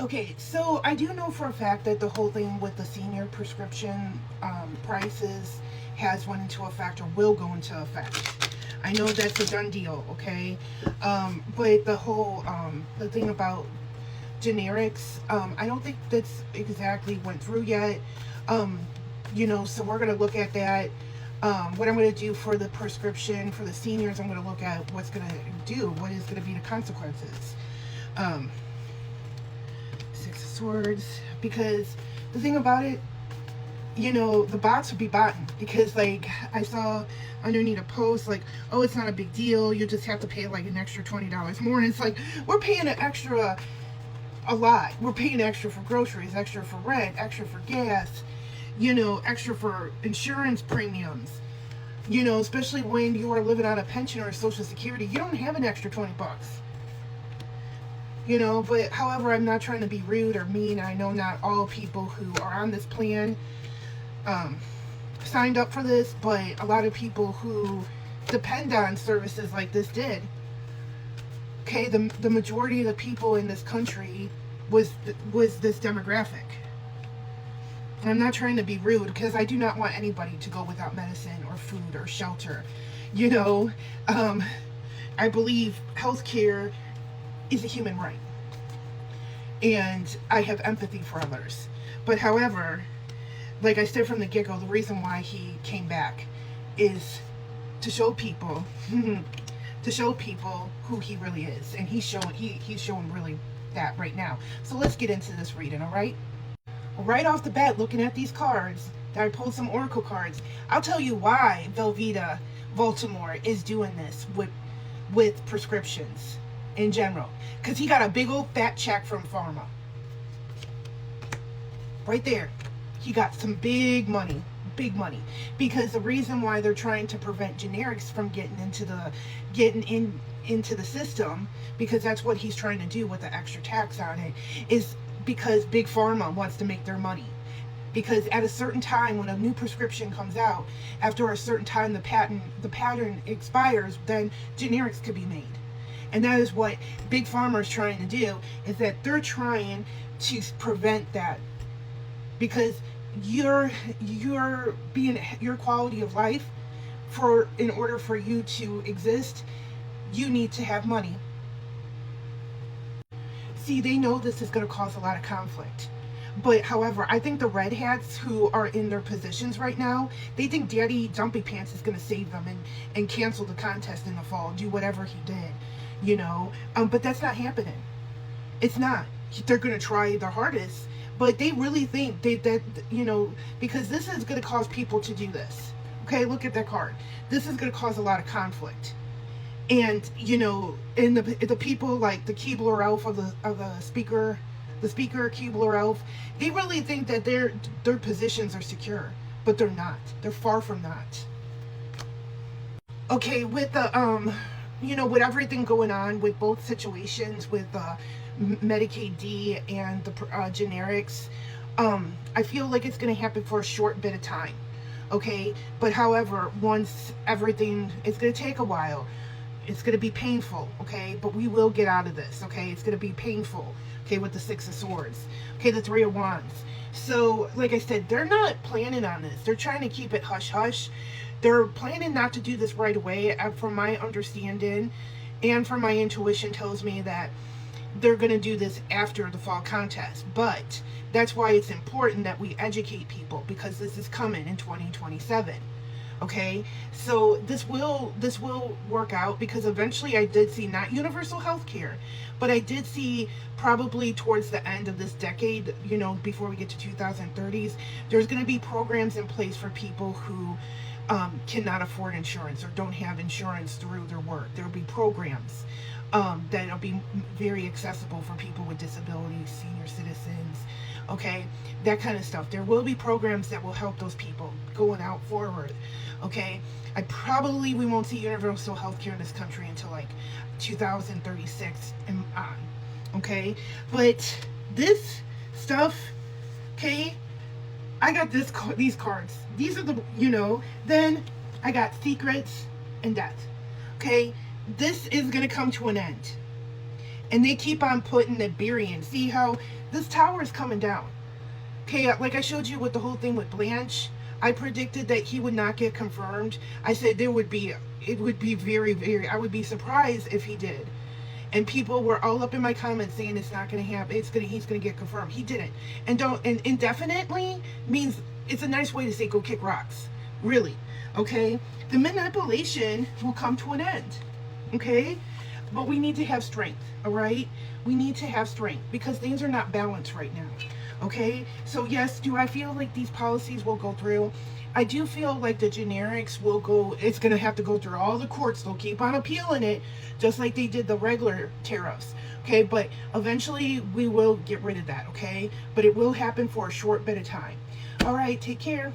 Okay, so I do know for a fact that the whole thing with the senior prescription prices has went into effect or will go into effect. I know that's a done deal, okay? But the thing about generics, I don't think that's exactly went through yet. Um, so we're going to look at that. What I'm going to do for the prescription for the seniors, I'm going to look at what's going to do, what is going to be the consequences. Um, Six of Swords, because the thing about it, the bots would be botting because, like, I saw underneath a post, like, oh, it's not a big deal. You just have to pay, like, an extra $20 more. And it's like, we're paying an extra a lot. We're paying extra for groceries, extra for rent, extra for gas, extra for insurance premiums. Especially when you are living on a pension or a social security, you don't have an extra 20 bucks. But however, I'm not trying to be rude or mean. I know not all people who are on this plan um, signed up for this, but a lot of people who depend on services like this did. Okay, the majority of the people in this country was this demographic. And I'm not trying to be rude because I do not want anybody to go without medicine or food or shelter. I believe healthcare is a human right, and I have empathy for others. But however, like I said from the get-go, the reason why he came back is to show people to show people who he really is, and he's showing really that right now. So let's get into this reading. All right, right off the bat, looking at these cards, I pulled some oracle cards. I'll tell you why Velveeta Baltimore is doing this with prescriptions in general, because he got a big old fat check from pharma right there. He got some big money, because the reason why they're trying to prevent generics from getting into the system, because that's what he's trying to do with the extra tax on it, is because big pharma wants to make their money. Because at a certain time, when a new prescription comes out, after a certain time the pattern expires, then generics could be made. And that is what big pharma is trying to do, is that they're trying to prevent that. Because your quality of life, in order for you to exist, you need to have money. See, they know this is going to cause a lot of conflict. But however, I think the red hats who are in their positions right now, they think Daddy Dumpy Pants is going to save them and cancel the contest in the fall, do whatever he did, but that's not happening. It's not. They're going to try their hardest, but they really think because this is going to cause people to do this. Okay, look at that card. This is going to cause a lot of conflict. And, and the people like the Keebler Elf of the speaker Keebler Elf, they really think that their positions are secure, but they're not. They're far from that. Okay, with the with everything going on with both situations, with Medicaid D and the generics, I feel like it's going to happen for a short bit of time. Okay, but however, once everything, it's going to take a while. It's going to be painful, okay? But we will get out of this, okay? It's going to be painful, okay, with the Six of Swords. Okay, the Three of Wands. So, like I said, they're not planning on this. They're trying to keep it hush-hush. They're planning not to do this right away, from my understanding, and from my intuition tells me that they're going to do this after the fall contest. But that's why it's important that we educate people, because this is coming in 2027. Okay, so this will work out, because eventually I did see, not universal health care, but I did see probably towards the end of this decade, before we get to 2030s, there's going to be programs in place for people who cannot afford insurance or don't have insurance through their work. There will be programs that'll be very accessible for people with disabilities, senior citizens, okay, that kind of stuff. There will be programs that will help those people going out forward, okay. We won't see universal health care in this country until like 2036 and on, okay. But this stuff, okay, I got these cards. These are the, then I got secrets and death, okay. This is going to come to an end. And they keep on putting the Iberian. See how this tower is coming down. Okay, like I showed you with the whole thing with Blanche, I predicted that he would not get confirmed. I said it would be very, very, I would be surprised if he did. And people were all up in my comments saying it's not going to happen. He's going to get confirmed. He didn't. And indefinitely means it's a nice way to say go kick rocks. Really. Okay? The manipulation will come to an end. Okay? But we need to have strength. All right? We need to have strength because things are not balanced right now. Okay? So yes, do I feel like these policies will go through? I do feel like the generics will go, it's going to have to go through all the courts. They'll keep on appealing it, just like they did the regular tariffs. Okay, but eventually we will get rid of that, okay? But it will happen for a short bit of time. All right, take care.